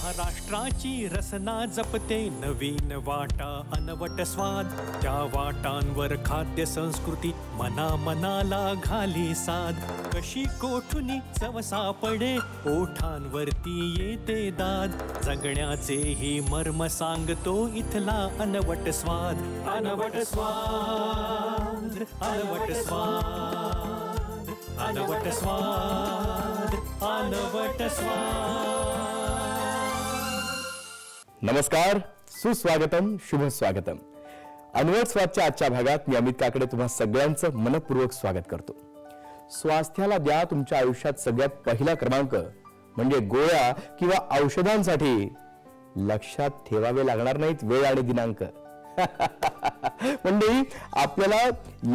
महाराष्ट्राची रसना जपते नवीन वाटा अनवट स्वाद, त्या वाटांवर खाद्य संस्कृती मना मनाला घाली साध. कशी कोठुनी चव सापडे ओठांवरती येते दाद, जगण्याचे ही मर्म सांगतो इथला अनवट स्वाद. अनवट स्वाद, अनवट स्वाद, अनवट स्वाद, अनवट स्वाद. नमस्कार, सुस्वागतम, शुभ स्वागतम. अनवट स्वादच्या आजच्या भागात मी अमित काकडे तुम्हा सगळ्यांचं मनपूर्वक स्वागत करतो. स्वास्थ्याला द्या तुमच्या आयुष्यात सगळ्यात पहिला क्रमांक म्हणजे गोळ्या किंवा औषधांसाठी लक्षात ठेवावे लागणार नाहीत वेळ आणि दिनांक. म्हणजे आपल्याला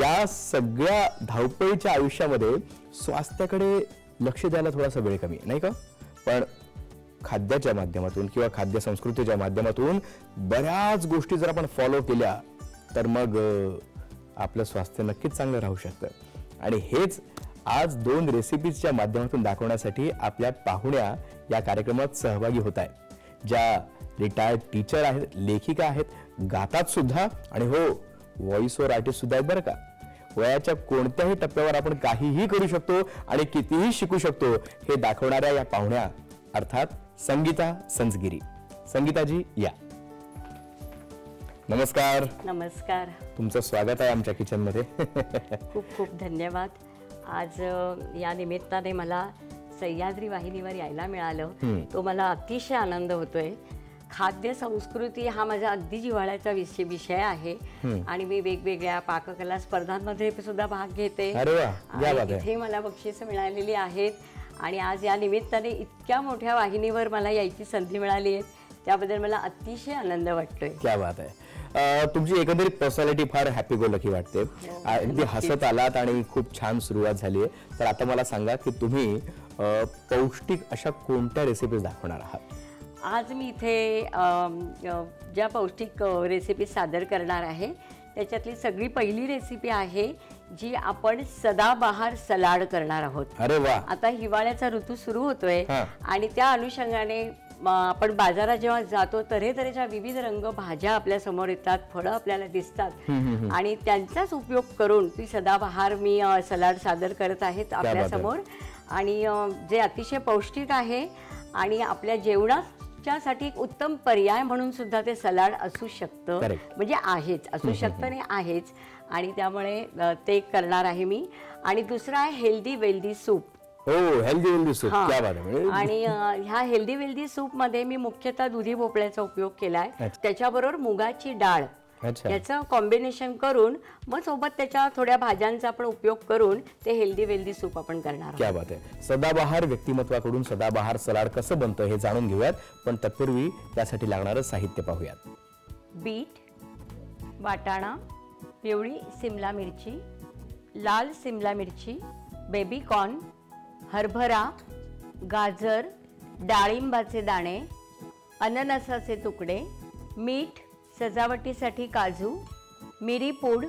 या सगळ्या धावपळीच्या आयुष्यामध्ये स्वास्थ्याकडे लक्ष द्यायला थोडासा वेळ कमी नाही का. पण खाद्याच्या माध्यमातून किंवा खाद्य संस्कृतीच्या माध्यमातून बऱ्याच गोष्टी जर आपण फॉलो केल्या तर मग आपलं स्वास्थ्य नक्कीच चांगलं राहू शकतं. आणि हेच आज 2 रेसिपीजच्या माध्यमातून दाखवण्यासाठी आपल्या पाहुण्या या कार्यक्रमात सहभागी होत आहेत, ज्या रिटायर्ड टीचर आहेत, लेखिका आहेत, गातात सुद्धा आणि हो व्हॉइस ओव्हर आर्टिस्ट सुद्धा आहेत बरं का. वयाच्या कोणत्याही टप्प्यावर आपण काहीही करू शकतो आणि कितीही शिकू शकतो हे दाखवणाऱ्या या पाहुण्या अर्थात संगीता संजगिरी. संगीताजी या. नमस्कार. नमस्कार. तुमचं स्वागत आहे आमच्या किचन मध्ये. खूप खूप धन्यवाद. आज या निमित्ताने मला सह्याद्री वाहिनीवर यायला मिळालं, तो मला अतिशय आनंद होतोय. खाद्य संस्कृती हा माझा अगदी जिव्हाळ्याचा विषय आहे आणि मी वेगवेगळ्या पाककला स्पर्धांमध्ये सुद्धा भाग घेते. इथे मला बक्षीस मिळालेली आहेत आणि आज या निमित्ताने इतक्या मोठ्या वाहिनीवर मला यायची संधी मिळाली आहे, त्याबद्दल मला अतिशय आनंद वाटतोय. क्या बात आहे. तुमची एकंदरीत पर्सनॅलिटी फार हॅपी गो लकी वाटते. अगदी हसत आलात आणि खूप छान सुरुवात झाली आहे. तर आता मला सांगा की तुम्ही पौष्टिक अशा कोणत्या रेसिपीज दाखवणार आहात? आज मी इथे ज्या पौष्टिक रेसिपी सादर करणार आहे त्याच्यातली सगळी पहिली रेसिपी आहे जी आपण सदाबहार सलाड करणार आहोत. अरे वा. आता हिवाळ्याचा ऋतू सुरू होतोय आणि त्या अनुषंगाने आपण बाजारात जेव्हा जातो तऱ्हेतऱ्हेच्या विविध रंग भाज्या आपल्या समोर येतात, फळं आपल्याला दिसतात आणि त्यांचाच उपयोग करून ती सदाबहार मी सलाड सादर करत आहेत आपल्या समोर. आणि जे अतिशय पौष्टिक आहे आणि आपल्या जेवणासाठी एक उत्तम पर्याय म्हणून सुद्धा ते सलाड असू शकतं. म्हणजे आहेच, असू शकतं आणि आहेच. आणि त्यामुळे ते करणार आहे मी. आणि दुसरा आहे healthy wealthy soup. Healthy soup. आणि ह्या हेल्दी वेल्दी सूप मध्ये मी मुख्यतः दुधी भोपळ्याचा उपयोग केलाय. त्याच्याबरोबर मुगाची डाळ याचं कॉम्बिनेशन करून मग सोबत त्याच्या थोड्या भाज्यांचा आपण उपयोग करून ते हेल्दी वेल्दी सूप आपण करणार. क्या बात आहे. सदाबहार व्यक्तिमत्वाकडून सदाबहार सलाड कसं बनतं हे जाणून घेऊयात, पण तत्पूर्वी त्यासाठी लागणारं साहित्य पाहूयात. बीट, वाटाणा, पिवळी सिमला मिरची, लाल सिमला मिरची, बेबी कॉर्न, हरभरा, गाजर, डाळिंबाचे दाणे, अननसाचे तुकडे, मीठ, सजावटीसाठी काजू, मिरी पूड,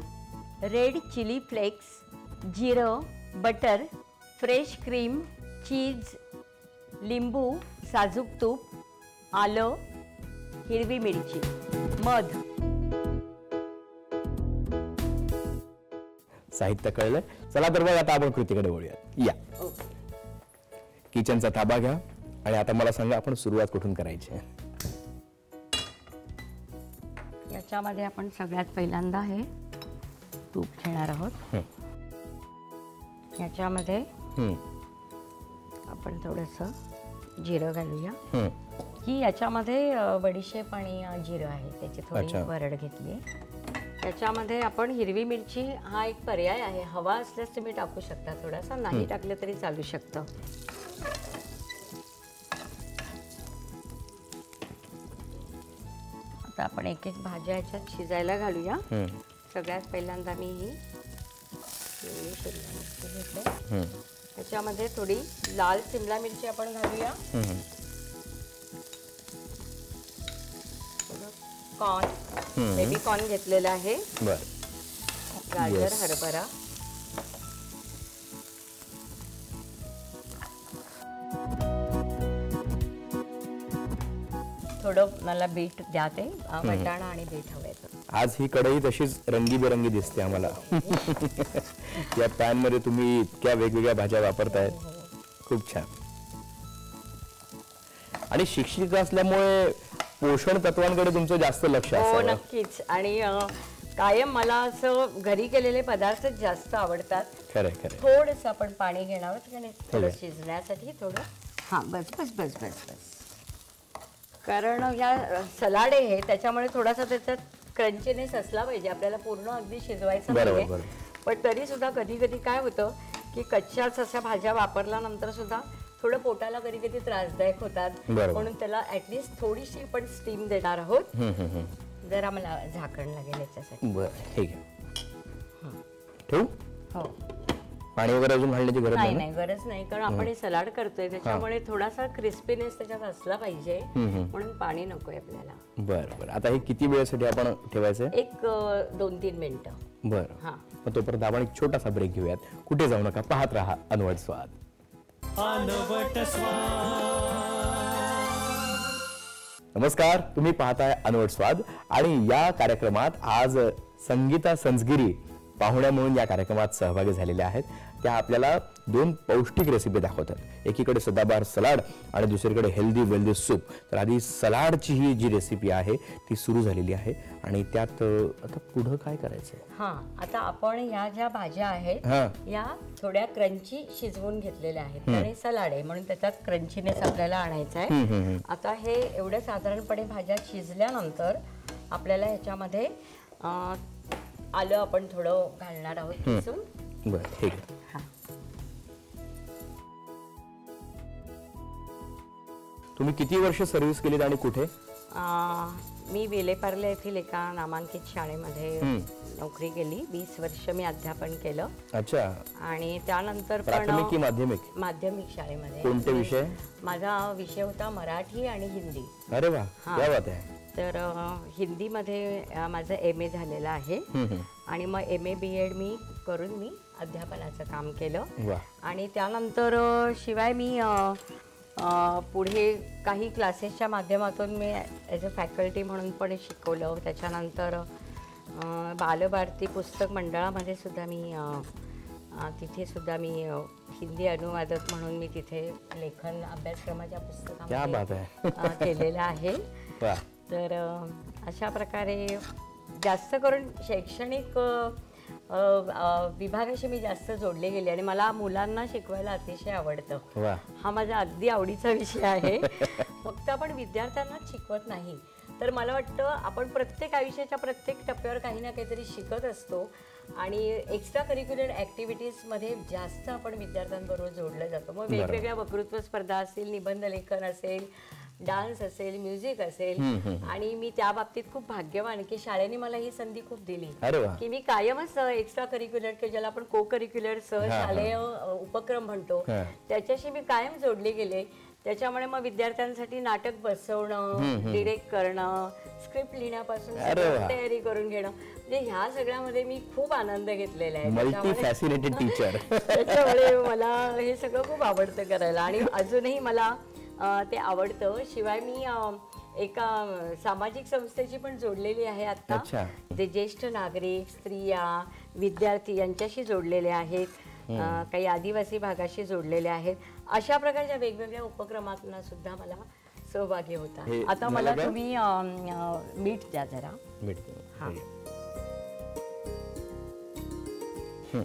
रेड चिली फ्लेक्स, जिरं, बटर, फ्रेश क्रीम, चीज, लिंबू, साजूक तूप, आलं, हिरवी मिरची, मध. साहित्य कळलं. चला तर मग आता आपण कृतीकडे वळूयात. या. किचनचा ताबा घ्या आणि आता मला सांगा आपण सुरुवात कुठून करायची आहे? याच्यामध्ये आपण सगळ्यात पहिल्यांदा हे तूप घेणार आहोत. याच्यामध्ये आपण थोडंसं जिरं घालूया. की याच्यामध्ये बडीशेप आणि जिरं आहे त्याची थोडी वरड घेतली. त्याच्यामध्ये आपण हिरवी मिरची हा एक पर्याय आहे, हवा असल्यास तुम्ही टाकू शकता, थोडासा नाही टाकलं तरी चालू शकतं. आता आपण एक एक भाज्या ह्याच्यात शिजायला घालूया. सगळ्यात पहिल्यांदा मी ही शिमला मिरची घेतली. त्याच्यामध्ये थोडी लाल सिमला मिरची आपण घालूया. कॉर्न, बेबी कॉर्न घेतलेला आहे, बर, गाजर, हरभरा, थोडं मला बीट द्या, ते वाटाणा आणि बीट हवं. आज ही कढई तशीच रंगीबेरंगी दिसते आम्हाला. या पॅन मध्ये तुम्ही इतक्या वेगवेगळ्या भाज्या वापरतायत, खूप छान. आणि शिक्षित असल्यामुळे पोषण तत्वांकडे तुमचं जास्त लक्ष हो असावं. नक्कीच. आणि कायम मला असं घरी केलेले पदार्थच जास्त आवडतात. खरंय खरंय. थोडंसं आपण पाणी घेणार आहोत थोडं शिजण्यासाठी. थोडं हां, बस बस बस बस बस. कारण या सलाड आहे त्याच्यामुळे थोडासा त्याच्यात क्रंचीनेस असला पाहिजे. आपल्याला पूर्ण अगदी शिजवायचं नाहीये, पण तरी सुद्धा कधी कधी काय होतं की कच्च्याच अशा भाज्या वापरल्यानंतर सुद्धा थोडं पोटाला कधी कधी त्रासदायक होतात. म्हणून त्याला ऍटलिस्ट थोडीशी पण स्टीम देणार आहोत. जरा मला झाकण लागेल याच्यासाठी. बरं, ठीक आहे. ठेवू? हो. पाणी वगैरे अजून घालण्याची गरज नाही? नाही गरज नाही, कारण आपण हे सलाड करतोय त्याच्यामुळे थोडासा क्रिस्पीनेस त्याच्यात असला पाहिजे, म्हणून पाणी नकोय आपल्याला. बरं बरं. आता हे किती वेळेसाठी आपण ठेवायचं? एक 2-3 मिनिटं. बरं. हां, मग तोपर्यंत आपण एक छोटासा ब्रेक घेऊयात. कुठे जाऊ नका, पाहत राहा अनवट स्वाद. नमस्कार, तुम्ही पाहताय अनवट स्वाद. आणि या कार्यक्रमात आज संगीता संजगिरी पाहुण्या म्हणून या कार्यक्रमात सहभागी झालेल्या आहेत. त्या आपल्याला 2 पौष्टिक रेसिपी दाखवतात. एकीकडे सदाबहार सलाड आणि दुसरीकडे हेल्दी वेल्दी सूप. तर आधी सलाडची ही जी रेसिपी आहे ती सुरू झालेली आहे आणि त्यात आता पुढं काय करायचंय? हां, आता आपण ह्या ज्या भाज्या आहेत या थोड्या क्रंची शिजवून घेतलेल्या आहेत. आणि सलाड आहे म्हणून त्याच्यात क्रंचीनेस आपल्याला आणायचा आहे. आता हे एवढं साधारणपणे भाज्या शिजल्यानंतर आपल्याला ह्याच्यामध्ये आलं आपण थोडं घालणार आहोत किसून. बरं, ठीक आहे. तुम्ही किती वर्ष सर्व्हिस केलीत आणि कुठे? मी विलेपार्ले येथील एका नामांकित शाळेमध्ये नोकरी केली. 20 वर्ष मी अध्यापन केलं. अच्छा. आणि त्यानंतर प्राथमिक की माध्यमिक? माध्यमिक शाळेमध्ये. कोणते विषय? माझा विषय होता मराठी आणि हिंदी. अरे वा, क्या बात आहे. तर हिंदीमध्ये माझं MA झालेलं आहे आणि मग MA BEd मी करून मी अध्यापनाचं काम केलं. आणि त्यानंतर शिवाय मी पुढे काही क्लासेसच्या माध्यमातून मी ॲज अ फॅकल्टी म्हणून पण शिकवलं. त्याच्यानंतर बालभारती पुस्तक मंडळामध्ये सुद्धा मी तिथे सुद्धा मी हिंदी अनुवादक म्हणून मी तिथे लेखन अभ्यासक्रमाच्या पुस्तकामध्ये केलेलं आहे. तर अशा प्रकारे जास्त करून शैक्षणिक विभागाशी मी जास्त जोडले गेले आणि मला मुलांना शिकवायला अतिशय आवडतं. हा माझा अगदी आवडीचा विषय आहे. फक्त आपण विद्यार्थ्यांनाच शिकवत नाही, तर मला वाटतं आपण प्रत्येक आयुष्याच्या प्रत्येक टप्प्यावर काही ना काहीतरी शिकत असतो आणि एक्स्ट्रा करिक्युलर ॲक्टिव्हिटीजमध्ये जास्त आपण विद्यार्थ्यांबरोबर जोडलं जातो. मग वेगवेगळ्या वक्तृत्व स्पर्धा असतील, निबंध लेखन असेल, डान्स असेल, म्युझिक असेल. आणि मी त्या बाबतीत खूप भाग्यवान की शाळेने मला ही संधी खूप दिली की मी कायमच एक्स्ट्रा करिक्युलर किंवा ज्याला आपण को करिक्युलर शालेय उपक्रम म्हणतो त्याच्याशी मी कायम जोडले गेले. त्याच्यामुळे मग विद्यार्थ्यांसाठी नाटक बसवणं, डिरेक्ट करणं, स्क्रिप्ट लिहिण्यापासून तयारी करून घेणं, म्हणजे ह्या सगळ्यामध्ये मी खूप आनंद घेतलेला आहे. त्याच्यामुळे मला हे सगळं खूप आवडतं करायला आणि अजूनही मला ते आवडतं. शिवाय मी एका सामाजिक संस्थेची पण जोडलेली आहे आता, जे ज्येष्ठ नागरिक, स्त्रिया, विद्यार्थी यांच्याशी जोडलेले आहेत. काही आदिवासी भागाशी जोडलेले आहेत. अशा प्रकारच्या वेगवेगळ्या उपक्रमांना सुद्धा मला सहभागी होता. आता मला तुम्ही मीठ द्या जरा. हां,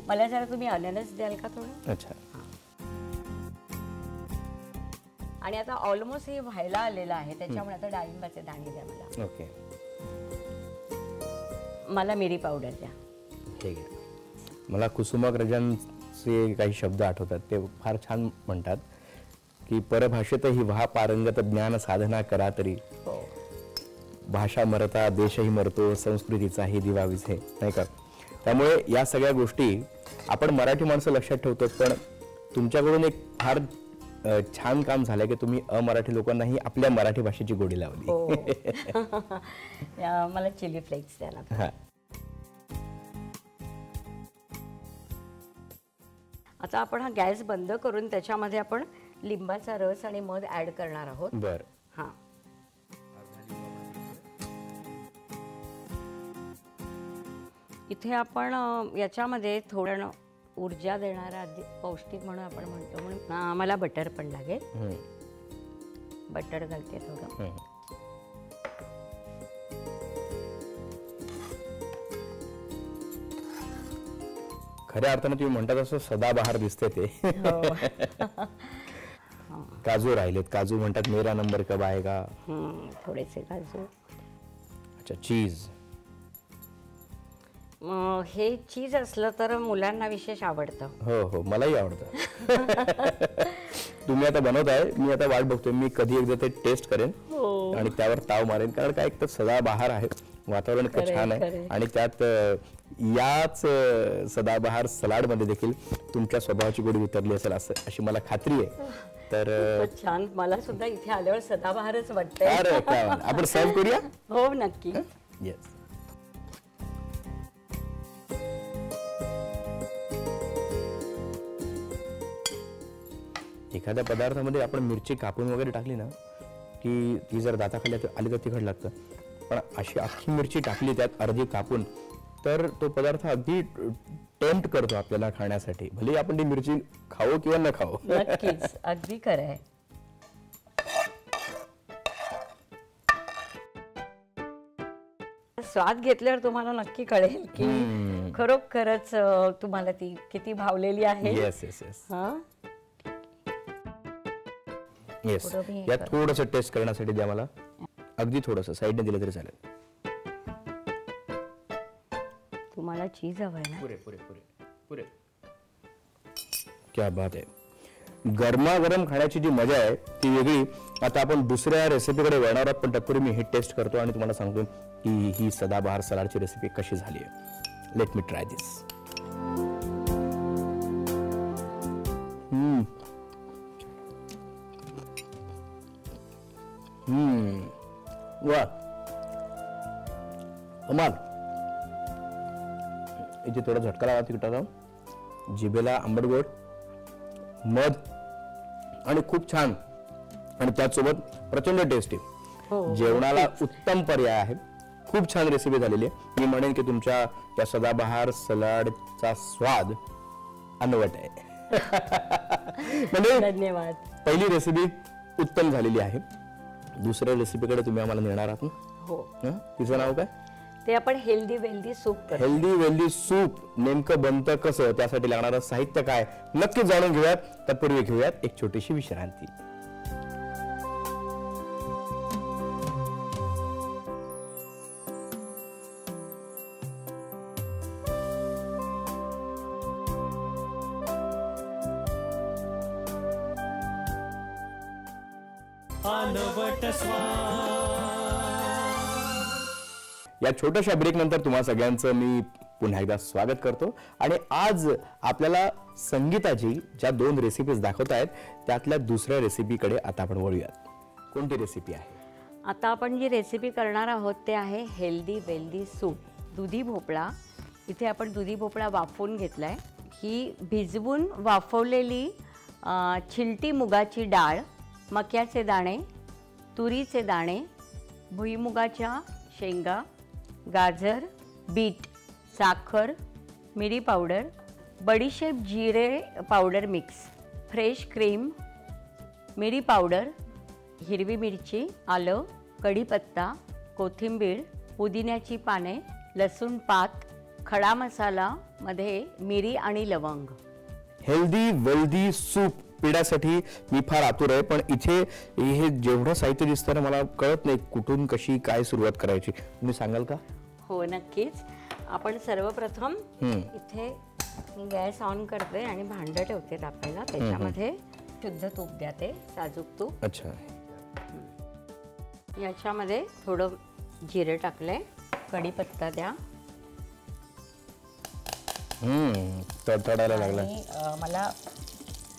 मला जरा तुम्ही अननस द्याल का थोडं? अच्छा. आणि आता ऑलमोस्ट हे व्हायला आलेलं आहे त्याच्यामुळे आता डाळिंबाचे दाणे द्या मला. ओके. मला मिरी पावडर द्या. ठीक आहे. मला कुसुमाग्रजांचे काही शब्द आठवतात. ते फार छान म्हणतात की परभाषेतही व्हा पारंगत, ज्ञान साधना करा तरी. भाषा मरता देशही मरतो, संस्कृतीचाही दिवा विझे, नाही का? त्यामुळे या सगळ्या गोष्टी आपण मराठी माणसं लक्षात ठेवतो, पण तुमच्याकडून एक फार छान काम झालंय की तुम्ही अमराठी लोकांनाही आपल्या मराठी भाषेची गोडी लावली. मला चिली फ्लेक्स द्या ना. हा. आता आपण हा गॅस बंद करून त्याच्यामध्ये आपण लिंबाचा रस आणि मध ऍड करणार आहोत. बर. हा. इथे आपण याच्यामध्ये थोडं ऊर्जा देणारा पौष्टिक म्हणून आपण म्हणतो म्हणून आम्हाला बटर पण लागेल. बटर घालते थोडं. खऱ्या अर्थाने तुम्ही म्हणतात असं सदाबहार दिसते ते. काजू राहिलेत. काजू म्हणतात मेरा नंबर कब आएगा. थोडेसे काजू. अच्छा, चीज. हे चीज असलं तर मुलांना विशेष आवडतं. हो हो, मलाही आवडतं. तुम्ही आता बनवताय, मी आता वाट बघतोय मी कधी एकदा ते टेस्ट करेन आणि त्यावर ताव मारेन. कारण काय एक तर सदाबहार आहे, वातावरण इतकं छान आहे आणि त्यात याच सदाबहार सलाड मध्ये देखील तुमच्या स्वभावाची गोडी उतरली असेल असं अशी मला खात्री आहे. तर छान. मला सुद्धा इथे आल्यावर सदाबहारच वाटतंय. अरे काय आपण सर्व करूया. हो नक्की. येस. एखाद्या पदार्थामध्ये आपण मिरची कापून वगैरे टाकली ना की ती जर दाताखाली आली तर तिखट लागतं. पण अशी अख्खी मिरची टाकली त्यात अर्धी कापून तर तो पदार्थ अगदी टेम्प्ट करतो आपल्याला खाण्यासाठी. भले आपण ती मिरची खाऊ किंवा न खाऊ. नक्कीच, अगदी खरं आहे. स्वाद घेतल्यावर तुम्हाला नक्की कळेल की खरोखरच तुम्हाला ती किती भावलेली आहे. Yes yes yes. येस. या थोडंसं टेस्ट करण्यासाठी द्या मला. अगदी थोडंसं साईडने दिलं तरी चालेल. तुम्हाला चीज हवंय ना. पुरे पुरे पुरे पुरे. क्या बात आहे. गरमागरम खाण्याची जी मजा आहे ती वेगळी. आता आपण दुसऱ्या रेसिपीकडे वळणार आहोत, पण तत्पूर्वी मी हे टेस्ट करतो आणि तुम्हाला सांगतो की ही सदाबहार सलाडची रेसिपी कशी झाली आहे. लेट मी ट्राय दिस. वा कमाल. इथे थोडा झटका लावा तिखटाचा. जिभेला आंबट गोड, मध आणि खूप छान आणि त्याचसोबत प्रचंड टेस्टी. जेवणाला उत्तम पर्याय आहे. खूप छान रेसिपी झालेली आहे. मी म्हणेन की तुमच्या या सदाबहार सलाडचा स्वाद अनवट आहे. म्हणजे धन्यवाद. पहिली रेसिपी उत्तम झालेली आहे. दुसऱ्या रेसिपीकडे तुम्ही आम्हाला नेणार आहात ना. हो. तिचं नाव काय. ते आपण healthy wealthy soup. Healthy wealthy soup नेमकं बनतं कसं, त्यासाठी लागणारं साहित्य काय नक्की जाणून घेऊयात. तत्पूर्वी घेऊयात एक छोटीशी विश्रांती. या छोट्याशा ब्रेक नंतर तुम्हा सगळ्यांचं मी पुन्हा एकदा स्वागत करतो. आणि आज आपल्याला संगीताजी ज्या 2 रेसिपीज दाखवत आहेत त्यातल्या दुसऱ्या रेसिपीकडे आता आपण वळूयात. कोणती रेसिपी आहे. आता आपण जी रेसिपी करणार आहोत ते आहे हेल्दी वेल्दी सूप. दुधी भोपळा. इथे आपण दुधी भोपळा वाफवून घेतलाय. ही भिजवून वाफवलेली छिलटी मुगाची डाळ, मक्याचे दाणे, तुरीचे दाणे, भुईमुगाच्या शेंगा, गाजर, बीट, साखर, मिरी पावडर, बडीशेप जिरे पावडर मिक्स, फ्रेश क्रीम, मिरी पावडर, हिरवी मिरची, आलं, कढीपत्ता, कोथिंबीर, पुदिन्याची पाने, लसूण पात, खडा मसाला मध्ये मिरी आणि लवंग. हेल्दी वेल्दी सूप पिण्यासाठी मी फार आतुर आहे. पण इथे हे जेवढं साहित्य दिसतं ना मला कळत नाही कुठून कशी काय सुरुवात करायची. तुम्ही सांगाल का. हो नक्कीच. आपण सर्वप्रथम इथे गॅस ऑन करते आणि भांडं ठेवते तापायला. त्याच्यामध्ये शुद्ध तूप द्या, ते साजूक तूप. अच्छा. याच्यामध्ये थोडं जिरे टाकले, कढीपत्ता द्या. तडतडायला लागला. मला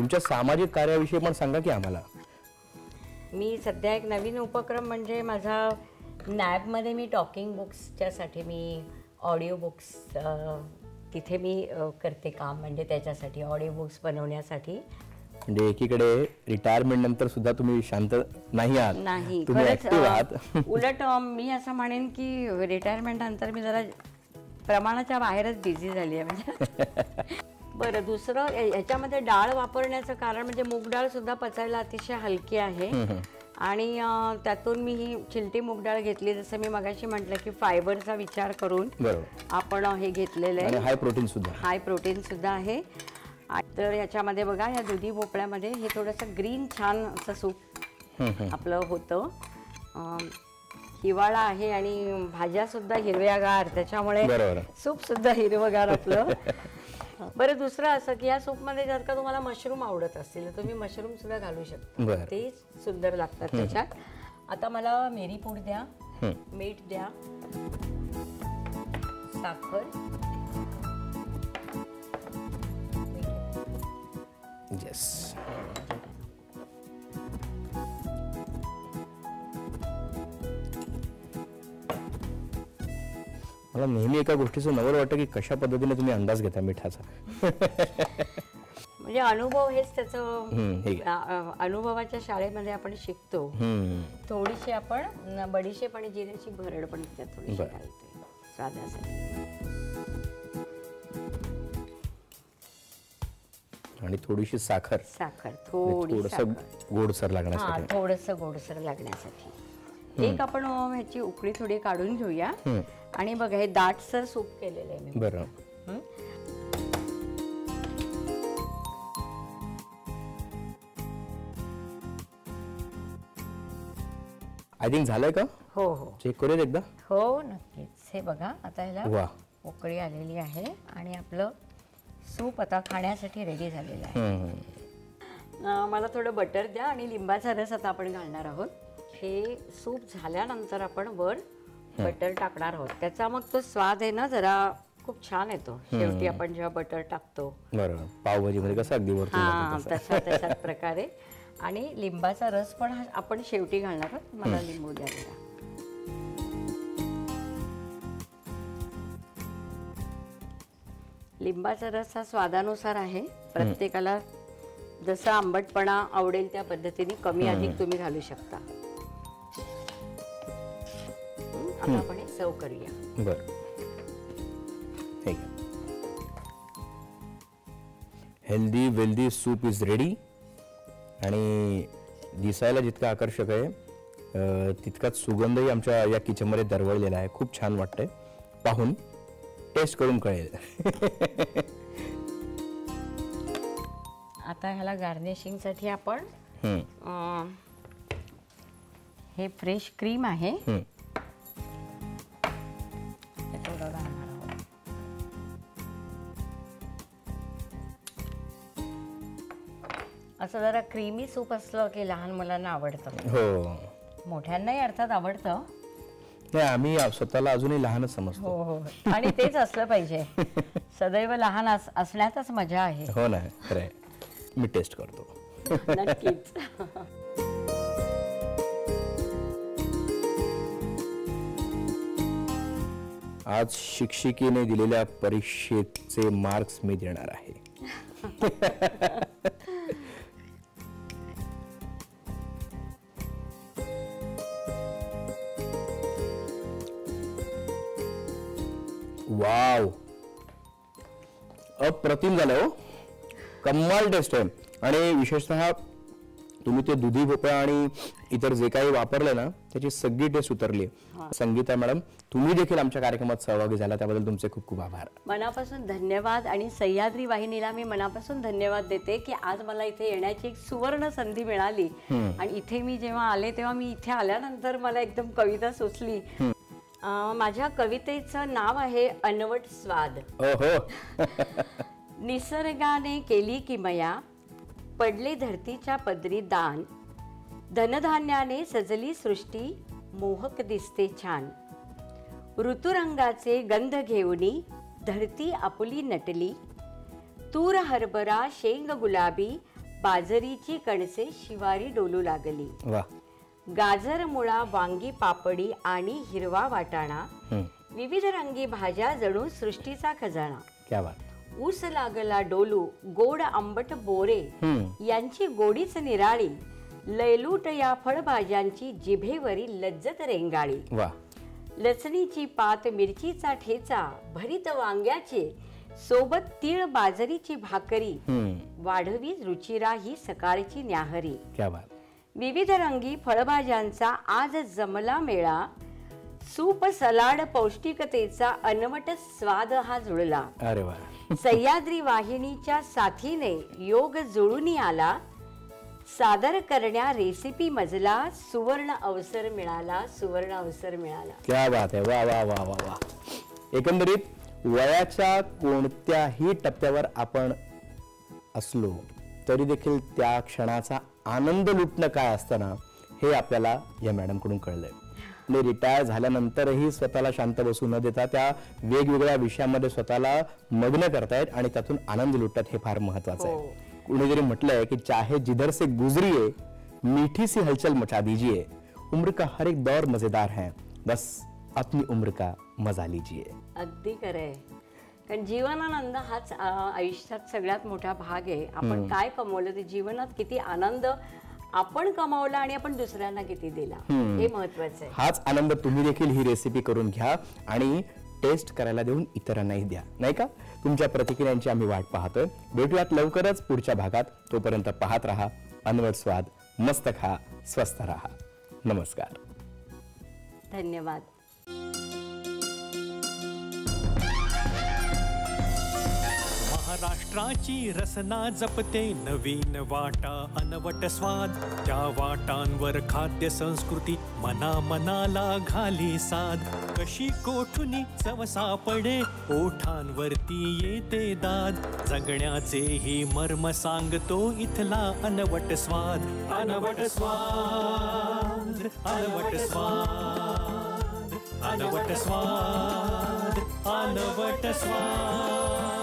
तुमच्या सामाजिक कार्याविषयी पण सांगा की आम्हाला. मी सध्या एक नवीन उपक्रम म्हणजे माझा नॅबमध्ये मी टॉकिंग बुक्सच्यासाठी मी ऑडिओ बुक्स तिथे मी करते काम, म्हणजे त्याच्यासाठी ऑडिओ बुक्स बनवण्यासाठी. म्हणजे एकीकडे रिटायरमेंट नंतर सुद्धा तुम्ही शांत नाही आहात. नाही, तुम्ही ऍक्टिव्ह आहात. उलट मी असं म्हणेन की रिटायरमेंट नंतर मी जरा प्रमाणाच्या बाहेरच बिझी झाली आहे म्हणजे. बरं, दुसरं याच्यामध्ये डाळ वापरण्याचं कारण म्हणजे मूग डाळ सुद्धा पचायला अतिशय हलकी आहे आणि त्यातून मी ही चिलटी मूग डाळ घेतली. जसं मी मगाशी म्हटलं की फायबरचा विचार करून आपण हे घेतलेलं आहे. हाय प्रोटीन सुद्धा आहे. तर याच्यामध्ये बघा, या दुधी भोपळ्यामध्ये हे थोडंसं ग्रीन छान असं सूप आपलं होतं. हिवाळा आहे आणि भाज्या सुद्धा हिरव्यागार, त्याच्यामुळे सूप सुद्धा हिरवगार आपलं. बरं, दुसरं असं की या सूपमध्ये जर का तुम्हाला मशरूम आवडत असतील तर तुम्ही मशरूम सुद्धा घालू शकता, ते सुंदर लागतात त्याच्यात. आता मला मिरी पूड द्या, मीठ द्या, साखर, मला नेहमी एका गोष्टीचं नवल वाटतं की कशा पद्धतीने तुम्ही अंदाज घेता मिठाचा. म्हणजे अनुभव हेच त्याचं, अनुभवाच्या शाळेमध्ये आपण शिकतो. थोडीशी आपण बडीशेप आणि जिऱ्याची भरड पण त्यात थोडीशी घालते स्वादासाठी. आणि थोडीशी साखर थोडंसं गोडसर लागण्यासाठी. एक आपण ह्याची उकळी थोडी काढून घेऊया. आणि बघा, हे दाटसर सूप केलेलं आहे मी. बरं, आय थिंक झालंय का? हो, चेक करूया एकदा. हो, नक्कीच. हे बघा, आता ह्याला उकळी आलेली आहे आणि आपलं सूप आता खाण्यासाठी रेडी झालेलं आहे. मला थोडं बटर द्या आणि लिंबाचा रस आता आपण घालणार आहोत. हे सूप झाल्यानंतर आपण वर बटर टाकणार आहोत. त्याचा मग तो स्वाद आहे ना जरा खूप छान येतो शेवटी आपण जेव्हा बटर टाकतो. बरोबर, पावभाजीमध्ये कसं अगदी वरती तशाच प्रकारे. आणि लिंबाचा रस पण आपण शेवटी घालणार आहोत. मला लिंबू द्या जरा. लिंबाचा रस हा स्वादानुसार आहे, प्रत्येकाला जसा आंबटपणा आवडेल त्या पद्धतीने कमी अधिक तुम्ही घालू शकता. आता आपण हे सर्व करूया. बरं, ठीक आहे. Healthy wealthy soup is ready. आणि दिसायला जितकं आकर्षक आहे तितकाच सुगंधही आमच्या या किचनमध्ये दरवळलेला आहे. खूप छान वाटतंय पाहून. टेस्ट करून कळेल. आता ह्याला गार्निशिंगसाठी आपण हे फ्रेश क्रीम आहे थोडं घालणार आहोत. असं जरा क्रीमी सूप असलं की लहान मुलांना आवडतं. हो, मोठ्यांनाही अर्थात आवडतं. नाही, आम्ही स्वतःला अजूनही लहानच समजतो. हो, आणि तेच असलं पाहिजे. सदैव लहान असण्यातच मजा आहे. हो ना, खरंय. मी टेस्ट करतो. नक्कीच. आज शिक्षिकेने दिलेल्या परीक्षेचे मार्क्स मी देणार आहे. वाव, अप्रतिम झालं हो. कमाल टेस्ट आहे. आणि विशेषतः तुम्ही ते दुधी भोपळा आणि इतर जे काही वापरलं ना त्याची सगळी टेस्ट उतरली. संगीता मॅडम, तुम्ही देखील आमच्या कार्यक्रमात सहभागी झाला त्याबद्दल तुमचे खूप खूप आभार. मनापासून धन्यवाद. आणि सह्याद्री वाहिनीला मी मनापासून धन्यवाद देते की आज मला इथे येण्याची एक सुवर्ण संधी मिळाली. आणि इथे मी जेव्हा आले तेव्हा मी इथे आल्यानंतर मला एकदम कविता सुचली. माझ्या कवितेचं नाव आहे अनवट स्वाद. निसर्गाने केली किमया, पडले धरतीच्या पदरी दान, धनधान्याने सजली सृष्टी, मोहक दिसते छान. ऋतुरंगाचे गंध घेऊनी धरती आपुली नटली, तूर हरभरा शेंग गुलाबी, बाजरीची कणसे शिवारी डोलू लागली. वा. गाजर, मुळा, वांगी, पापडी आणि हिरवा वाटाणा, विविध रंगी भाज्या जणू सृष्टीचा खजाना. क्या बात. ऊस लागला डोलू, गोड आंबट बोरे यांची गोडीच निराळी, लयलूट या फळभाज्यांची जिभेवरी लज्जत रेंगाळी. वा. लसणीची पात, मिरचीचा ठेचा, भरीत वांग्याचे, सोबत तीळ बाजरीची भाकरी, वाढवी रुचिरा ही सकाळची न्याहरी. क्या बात. विविध रंगी फळभाज्यांचा आज जमला मेळा, सूप, सलाड, पौष्टिकतेचा अनवट स्वाद हा जुळला. अरे वा. सह्याद्री वाहिनीच्या साथीने योग जुळून आला, सादर करण्या रेसिपी मजला, सुवर्ण अवसर मिळाला, सुवर्ण अवसर मिळाला. क्या बात आहे. वा वा वा वा वा. एकंदरीत वयाच्या कोणत्याही टप्प्यावर आपण असलो तरी देखील त्या क्षणाचा आनंद लुटणं काय असतं ना, हे आपल्याला या मॅडमकडून कळलंय. म्हणजे रिटायर झाल्यानंतरही स्वतःला शांत बसू न देता त्या वेगवेगळ्या विषयामध्ये स्वतःला मग्न करतायत आणि त्यातून आनंद लुटतात, हे फार महत्वाचं आहे. कुणीतरी म्हटलंय की चाहे जिधर से गुजरिए मीठी सी हलचल मचा दीजिए, उम्र का हर एक दौर मजेदार है, बस अपनी उम्र का मजा लीजिए. अगदी खरंय. कारण जीवनानंद हाच आयुष्यात सगळ्यात मोठा भाग आहे. आपण काय कमवलं ते जीवनात किती आनंद आपण कमावला आणि आपण दुसऱ्यांना किती दिला, हे महत्वाचं आहे. हाच आनंद तुम्ही देखील ही रेसिपी करून घ्या आणि टेस्ट करायला देऊन इतरांनाही द्या, नाही का. तुमच्या प्रतिक्रियांची आम्ही वाट पाहतोय. भेटूयात लवकरच पुढच्या भागात. तोपर्यंत पाहत रहा अनवट स्वाद. मस्त खा, स्वस्थ रहा. नमस्कार. धन्यवाद. महाराष्ट्राची रसना जपते नवीन वाटा अनवट स्वाद. त्या वाटांवर खाद्य संस्कृती मना मनाला घाली साध. कशी कोठुनी चव सापडे ओठांवरती येते दाद. जगण्याचे ही मर्म सांगतो इथला अनवट स्वाद. अनवट स्वाद, अनवट स्वाद, अनवट स्वाद, अनवट स्वाद.